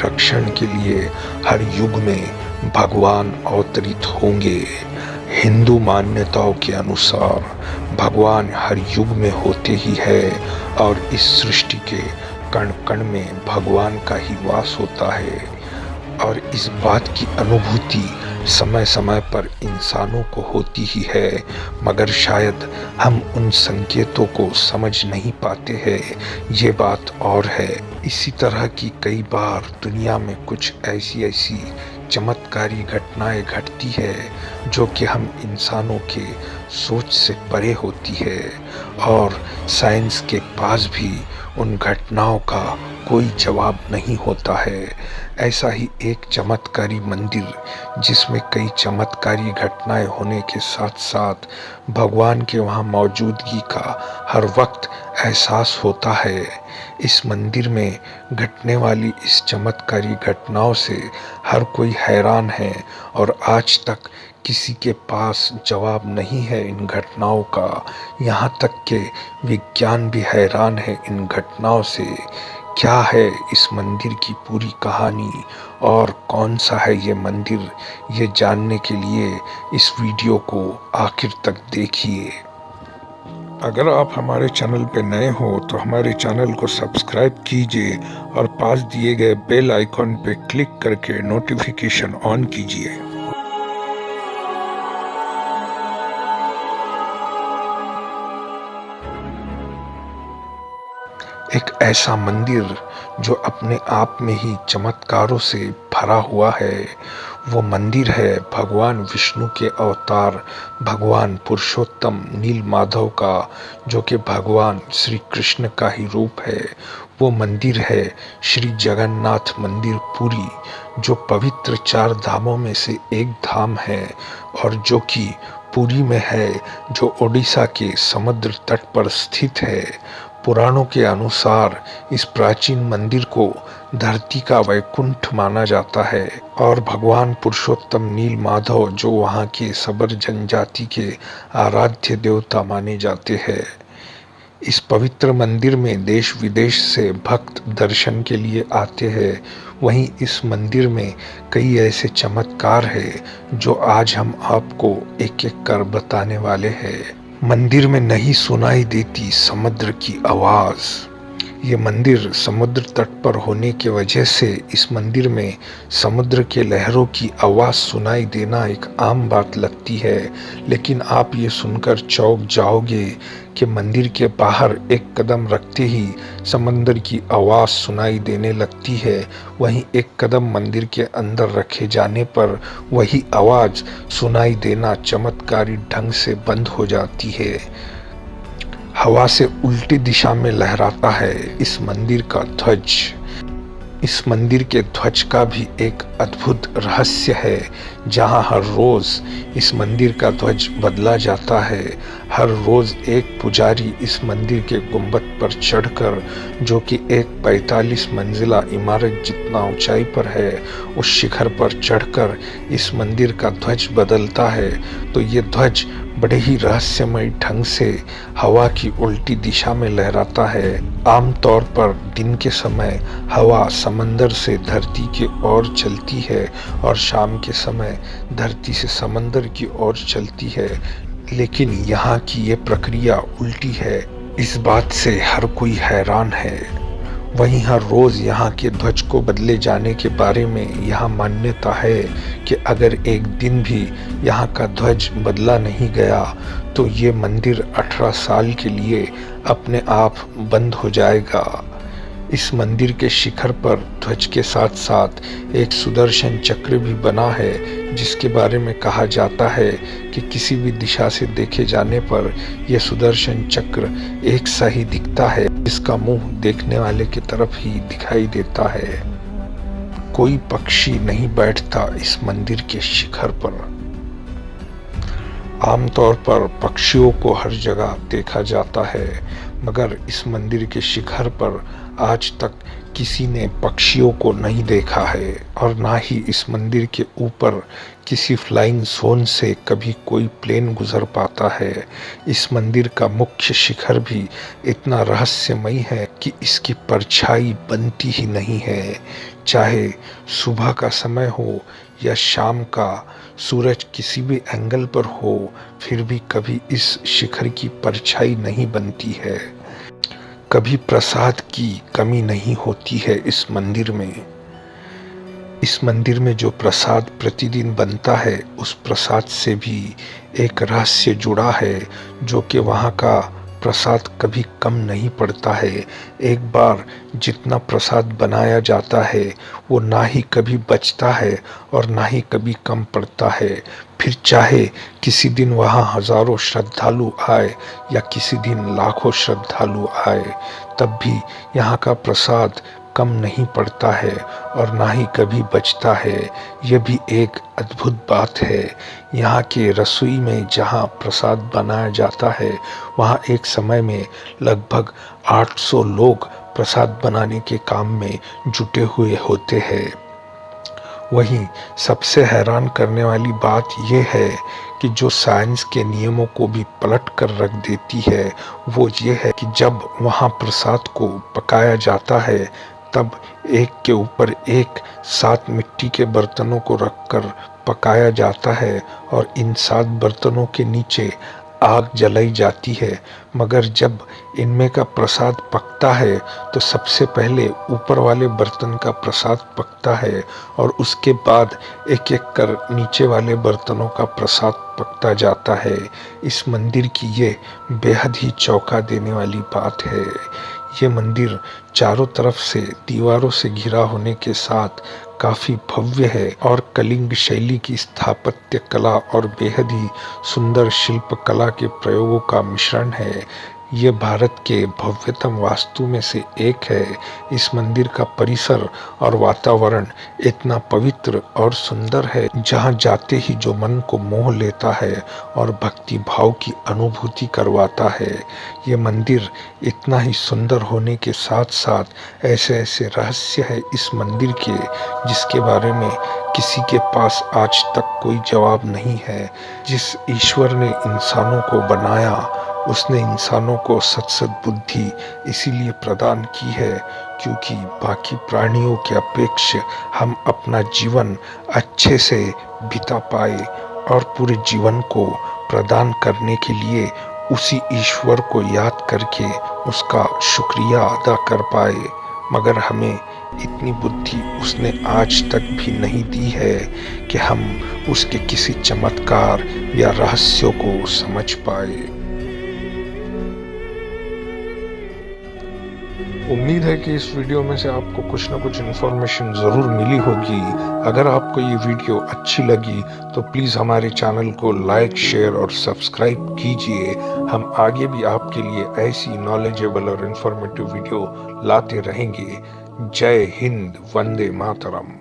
रक्षण के लिए हर युग में भगवान अवतरित होंगे। हिंदू मान्यताओं के अनुसार भगवान हर युग में होते ही है और इस सृष्टि के कण कण में भगवान का ही वास होता है और इस बात की अनुभूति समय समय पर इंसानों को होती ही है, मगर शायद हम उन संकेतों को समझ नहीं पाते हैं, ये बात और है। इसी तरह की कई बार दुनिया में कुछ ऐसी चमत्कारी घटनाएं घटती है जो कि हम इंसानों के सोच से परे होती है और साइंस के पास भी उन घटनाओं का कोई जवाब नहीं होता है। ऐसा ही एक चमत्कारी मंदिर जिसमें कई चमत्कारी घटनाएं होने के साथ साथ भगवान के वहाँ मौजूदगी का हर वक्त एहसास होता है। इस मंदिर में घटने वाली इस चमत्कारी घटनाओं से हर कोई हैरान है और आज तक किसी के पास जवाब नहीं है इन घटनाओं का। यहाँ तक कि विज्ञान भी हैरान है इन घटनाओं से। क्या है इस मंदिर की पूरी कहानी और कौन सा है ये मंदिर, ये जानने के लिए इस वीडियो को आखिर तक देखिए। अगर आप हमारे चैनल पे नए हो तो हमारे चैनल को सब्सक्राइब कीजिए और पास दिए गए बेल आइकॉन पे क्लिक करके नोटिफिकेशन ऑन कीजिए। एक ऐसा मंदिर जो अपने आप में ही चमत्कारों से भरा हुआ है, वो मंदिर है भगवान विष्णु के अवतार भगवान पुरुषोत्तम नीलमाधव का, जो कि भगवान श्री कृष्ण का ही रूप है। वो मंदिर है श्री जगन्नाथ मंदिर पुरी, जो पवित्र 4 धामों में से एक धाम है और जो कि पुरी में है, जो ओडिशा के समुद्र तट पर स्थित है। पुराणों के अनुसार इस प्राचीन मंदिर को धरती का वैकुंठ माना जाता है और भगवान पुरुषोत्तम नीलमाधव जो वहाँ के सबर जनजाति के आराध्य देवता माने जाते हैं। इस पवित्र मंदिर में देश विदेश से भक्त दर्शन के लिए आते हैं। वहीं इस मंदिर में कई ऐसे चमत्कार हैं जो आज हम आपको एक एक कर बताने वाले हैं। मंदिर में नहीं सुनाई देती समुद्र की आवाज़। ये मंदिर समुद्र तट पर होने की वजह से इस मंदिर में समुद्र के लहरों की आवाज़ सुनाई देना एक आम बात लगती है, लेकिन आप ये सुनकर चौंक जाओगे कि मंदिर के बाहर एक कदम रखते ही समंदर की आवाज़ सुनाई देने लगती है। वहीं एक कदम मंदिर के अंदर रखे जाने पर वही आवाज़ सुनाई देना चमत्कारी ढंग से बंद हो जाती है। हवा से उल्टी दिशा में लहराता है इस मंदिर का ध्वज। इस मंदिर के ध्वज का भी एक अद्भुत रहस्य है, जहां हर रोज इस मंदिर का ध्वज बदला जाता है। हर रोज एक पुजारी इस मंदिर के गुंबद पर चढ़कर, जो कि एक 45 मंजिला इमारत जितना ऊंचाई पर है, उस शिखर पर चढ़कर इस मंदिर का ध्वज बदलता है। तो ये ध्वज बड़े ही रहस्यमय ढंग से हवा की उल्टी दिशा में लहराता है। आमतौर पर दिन के समय हवा समंदर से धरती की ओर चलती है और शाम के समय धरती से समंदर की ओर चलती है, लेकिन यहाँ की ये प्रक्रिया उल्टी है। इस बात से हर कोई हैरान है। वहीं हर रोज यहाँ के ध्वज को बदले जाने के बारे में यहाँ मान्यता है कि अगर एक दिन भी यहाँ का ध्वज बदला नहीं गया तो ये मंदिर 18 साल के लिए अपने आप बंद हो जाएगा। इस मंदिर के शिखर पर ध्वज के साथ साथ एक सुदर्शन चक्र भी बना है, जिसके बारे में कहा जाता है कि किसी भी दिशा से देखे जाने पर यह सुदर्शन चक्र एक सा ही दिखता है, जिसका मुंह देखने वाले की तरफ ही दिखाई देता है। कोई पक्षी नहीं बैठता इस मंदिर के शिखर पर। आमतौर पर पक्षियों को हर जगह देखा जाता है, मगर इस मंदिर के शिखर पर आज तक किसी ने पक्षियों को नहीं देखा है और ना ही इस मंदिर के ऊपर किसी फ्लाइंग जोन से कभी कोई प्लेन गुजर पाता है। इस मंदिर का मुख्य शिखर भी इतना रहस्यमय है कि इसकी परछाई बनती ही नहीं है, चाहे सुबह का समय हो या शाम का, सूरज किसी भी एंगल पर हो, फिर भी कभी इस शिखर की परछाई नहीं बनती है। कभी प्रसाद की कमी नहीं होती है इस मंदिर में। इस मंदिर में जो प्रसाद प्रतिदिन बनता है, उस प्रसाद से भी एक रहस्य जुड़ा है, जो कि वहाँ का प्रसाद कभी कम नहीं पड़ता है। एक बार जितना प्रसाद बनाया जाता है, वो ना ही कभी बचता है और ना ही कभी कम पड़ता है। फिर चाहे किसी दिन वहाँ हजारों श्रद्धालु आए या किसी दिन लाखों श्रद्धालु आए, तब भी यहाँ का प्रसाद कम नहीं पड़ता है और ना ही कभी बचता है। यह भी एक अद्भुत बात है। यहाँ के रसोई में जहाँ प्रसाद बनाया जाता है, वहाँ एक समय में लगभग 800 लोग प्रसाद बनाने के काम में जुटे हुए होते हैं। वहीं सबसे हैरान करने वाली बात यह है कि जो साइंस के नियमों को भी पलट कर रख देती है, वो ये है कि जब वहाँ प्रसाद को पकाया जाता है, तब एक के ऊपर एक 7 मिट्टी के बर्तनों को रखकर पकाया जाता है और इन 7 बर्तनों के नीचे आग जलाई जाती है। मगर जब इनमें का प्रसाद पकता है, तो सबसे पहले ऊपर वाले बर्तन का प्रसाद पकता है और उसके बाद एक एक कर नीचे वाले बर्तनों का प्रसाद पकता जाता है। इस मंदिर की ये बेहद ही चौंका देने वाली बात है। ये मंदिर चारों तरफ से दीवारों से घिरा होने के साथ काफी भव्य है और कलिंग शैली की स्थापत्य कला और बेहद ही सुंदर शिल्प कला के प्रयोगों का मिश्रण है। ये भारत के भव्यतम वास्तु में से एक है। इस मंदिर का परिसर और वातावरण इतना पवित्र और सुंदर है, जहाँ जाते ही जो मन को मोह लेता है और भक्ति भाव की अनुभूति करवाता है। ये मंदिर इतना ही सुंदर होने के साथ साथ ऐसे ऐसे रहस्य है इस मंदिर के, जिसके बारे में किसी के पास आज तक कोई जवाब नहीं है। जिस ईश्वर ने इंसानों को बनाया, उसने इंसानों को सत बुद्धि इसीलिए प्रदान की है क्योंकि बाकी प्राणियों के अपेक्षा हम अपना जीवन अच्छे से बिता पाए और पूरे जीवन को प्रदान करने के लिए उसी ईश्वर को याद करके उसका शुक्रिया अदा कर पाए। मगर हमें इतनी बुद्धि उसने आज तक भी नहीं दी है कि हम उसके किसी चमत्कार या रहस्यों को समझ पाए। उम्मीद है कि इस वीडियो में से आपको कुछ ना कुछ इन्फॉर्मेशन ज़रूर मिली होगी। अगर आपको ये वीडियो अच्छी लगी तो प्लीज़ हमारे चैनल को लाइक, शेयर और सब्सक्राइब कीजिए। हम आगे भी आपके लिए ऐसी नॉलेजेबल और इन्फॉर्मेटिव वीडियो लाते रहेंगे। जय हिंद, वंदे मातरम।